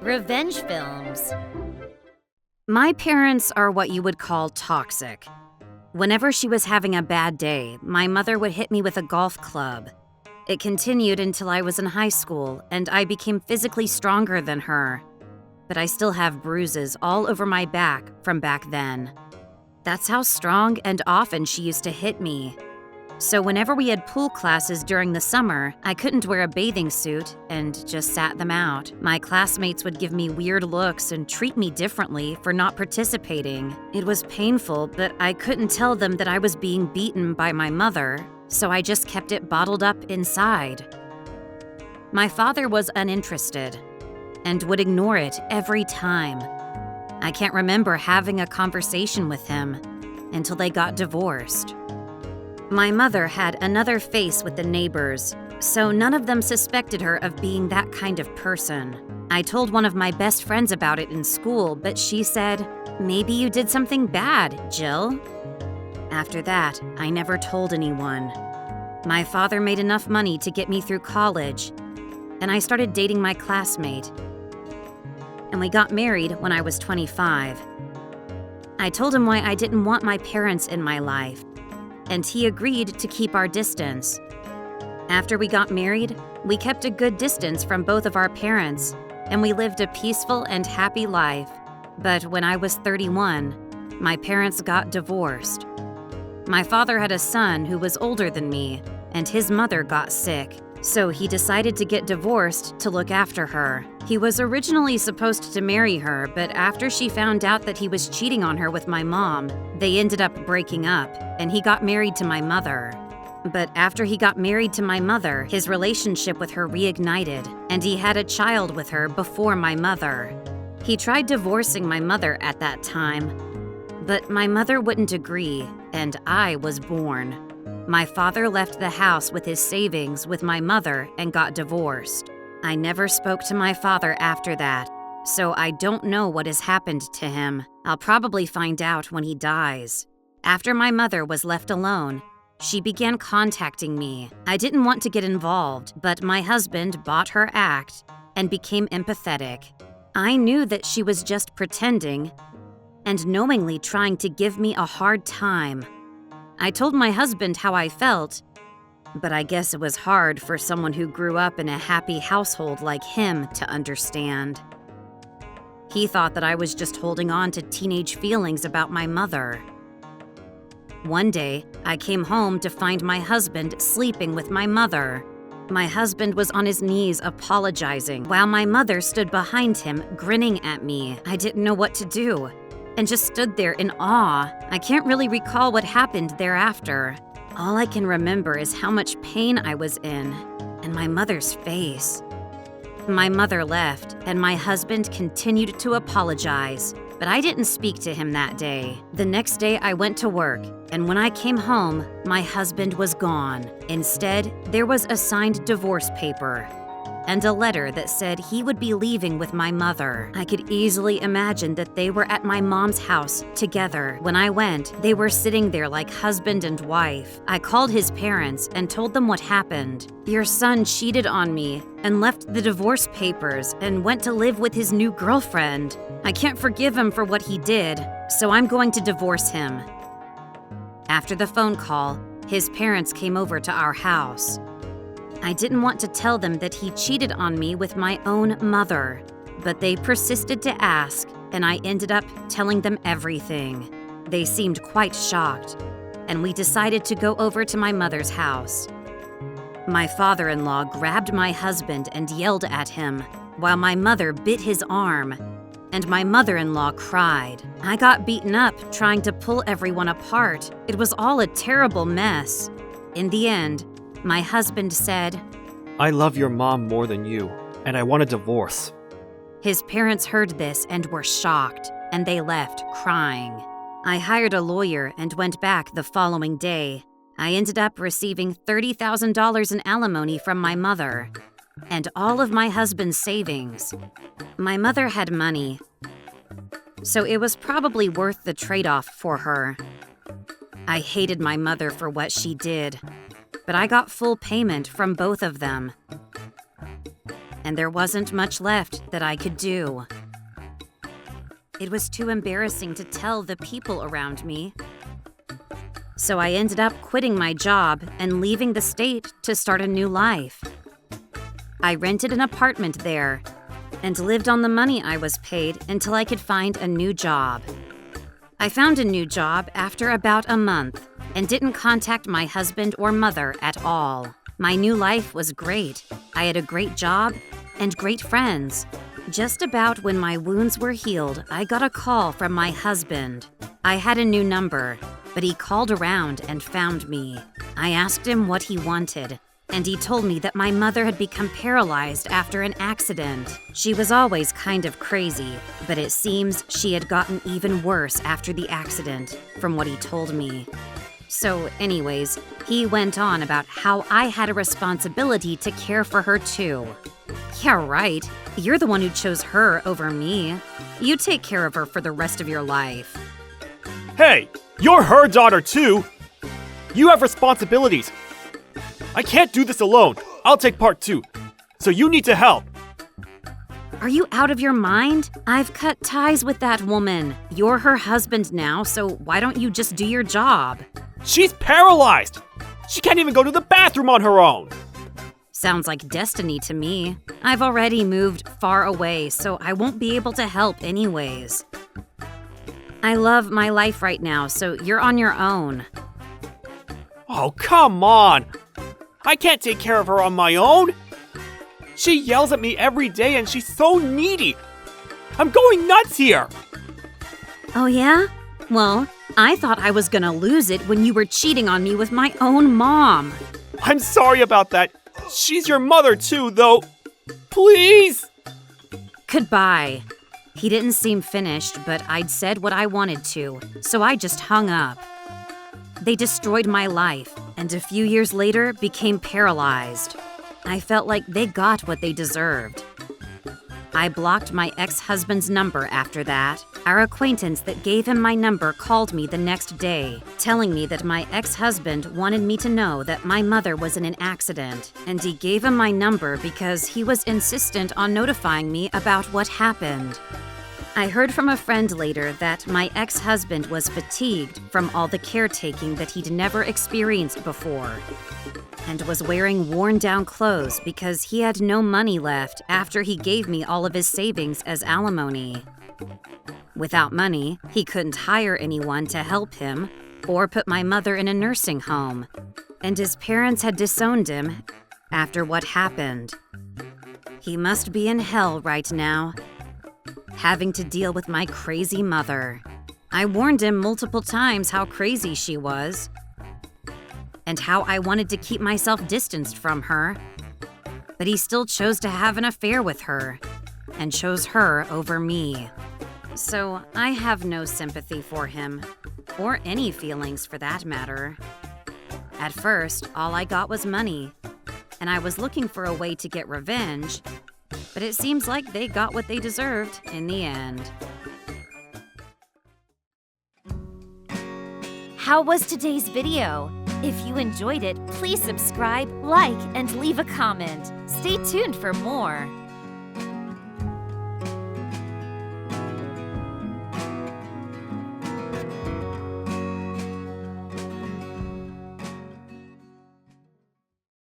Revenge films. My parents are what you would call toxic. Whenever she was having a bad day, my mother would hit me with a golf club. It continued until I was in high school, and I became physically stronger than her. But I still have bruises all over my back from back then. That's how strong and often she used to hit me. So whenever we had pool classes during the summer, I couldn't wear a bathing suit and just sat them out. My classmates would give me weird looks and treat me differently for not participating. It was painful, but I couldn't tell them that I was being beaten by my mother, so I just kept it bottled up inside. My father was uninterested and would ignore it every time. I can't remember having a conversation with him until they got divorced. My mother had another face with the neighbors, so none of them suspected her of being that kind of person. I told one of my best friends about it in school, but she said, "Maybe you did something bad, Jill." After that, I never told anyone. My father made enough money to get me through college, and I started dating my classmate. And we got married when I was 25. I told him why I didn't want my parents in my life, and he agreed to keep our distance. After we got married, we kept a good distance from both of our parents, and we lived a peaceful and happy life. But when I was 31, my parents got divorced. My father had a son who was older than me, and his mother got sick, so he decided to get divorced to look after her. He was originally supposed to marry her, but after she found out that he was cheating on her with my mom, they ended up breaking up, and he got married to my mother. But after he got married to my mother, his relationship with her reignited, and he had a child with her before my mother. He tried divorcing my mother at that time, but my mother wouldn't agree, and I was born. My father left the house with his savings with my mother and got divorced. I never spoke to my father after that, so I don't know what has happened to him. I'll probably find out when he dies. After my mother was left alone, she began contacting me. I didn't want to get involved, but my husband bought her act and became empathetic. I knew that she was just pretending and knowingly trying to give me a hard time. I told my husband how I felt, but I guess it was hard for someone who grew up in a happy household like him to understand. He thought that I was just holding on to teenage feelings about my mother. One day, I came home to find my husband sleeping with my mother. My husband was on his knees apologizing, while my mother stood behind him grinning at me. I didn't know what to do, and just stood there in awe. I can't really recall what happened thereafter. All I can remember is how much pain I was in, and my mother's face. My mother left, and my husband continued to apologize, but I didn't speak to him that day. The next day I went to work, and when I came home, my husband was gone. Instead, there was a signed divorce paper and a letter that said he would be leaving with my mother. I could easily imagine that they were at my mom's house together. When I went, they were sitting there like husband and wife. I called his parents and told them what happened. "Your son cheated on me and left the divorce papers and went to live with his new girlfriend. I can't forgive him for what he did, so I'm going to divorce him." After the phone call, his parents came over to our house. I didn't want to tell them that he cheated on me with my own mother, but they persisted to ask, and I ended up telling them everything. They seemed quite shocked, and we decided to go over to my mother's house. My father-in-law grabbed my husband and yelled at him, while my mother bit his arm, and my mother-in-law cried. I got beaten up trying to pull everyone apart. It was all a terrible mess. In the end, my husband said, "I love your mom more than you, and I want a divorce." His parents heard this and were shocked, and they left crying. I hired a lawyer and went back the following day. I ended up receiving $30,000 in alimony from my mother and all of my husband's savings. My mother had money, so it was probably worth the trade-off for her. I hated my mother for what she did, but I got full payment from both of them. And there wasn't much left that I could do. It was too embarrassing to tell the people around me. So I ended up quitting my job and leaving the state to start a new life. I rented an apartment there and lived on the money I was paid until I could find a new job. I found a new job after about a month and didn't contact my husband or mother at all. My new life was great. I had a great job and great friends. Just about when my wounds were healed, I got a call from my husband. I had a new number, but he called around and found me. I asked him what he wanted, and he told me that my mother had become paralyzed after an accident. She was always kind of crazy, but it seems she had gotten even worse after the accident, from what he told me. So anyways, he went on about how I had a responsibility to care for her too. Yeah, right. You're the one who chose her over me. You take care of her for the rest of your life. Hey, you're her daughter too! You have responsibilities. I can't do this alone. I'll take part too. So you need to help. Are you out of your mind? I've cut ties with that woman. You're her husband now, so why don't you just do your job? She's paralyzed! She can't even go to the bathroom on her own! Sounds like destiny to me. I've already moved far away, so I won't be able to help anyways. I love my life right now, so you're on your own. Oh, come on! I can't take care of her on my own! She yells at me every day and she's so needy! I'm going nuts here! Oh yeah? Well, I thought I was gonna lose it when you were cheating on me with my own mom. I'm sorry about that. She's your mother too, though. Please! Goodbye. He didn't seem finished, but I'd said what I wanted to, so I just hung up. They destroyed my life, and a few years later became paralyzed. I felt like they got what they deserved. I blocked my ex-husband's number after that. Our acquaintance that gave him my number called me the next day, telling me that my ex-husband wanted me to know that my mother was in an accident, and he gave him my number because he was insistent on notifying me about what happened. I heard from a friend later that my ex-husband was fatigued from all the caretaking that he'd never experienced before, and was wearing worn-down clothes because he had no money left after he gave me all of his savings as alimony. Without money, he couldn't hire anyone to help him or put my mother in a nursing home, and his parents had disowned him after what happened. He must be in hell right now, having to deal with my crazy mother. I warned him multiple times how crazy she was, and how I wanted to keep myself distanced from her, but he still chose to have an affair with her, and chose her over me. So I have no sympathy for him, or any feelings for that matter. At first, all I got was money, and I was looking for a way to get revenge, but it seems like they got what they deserved in the end. How was today's video? If you enjoyed it, please subscribe, like, and leave a comment. Stay tuned for more.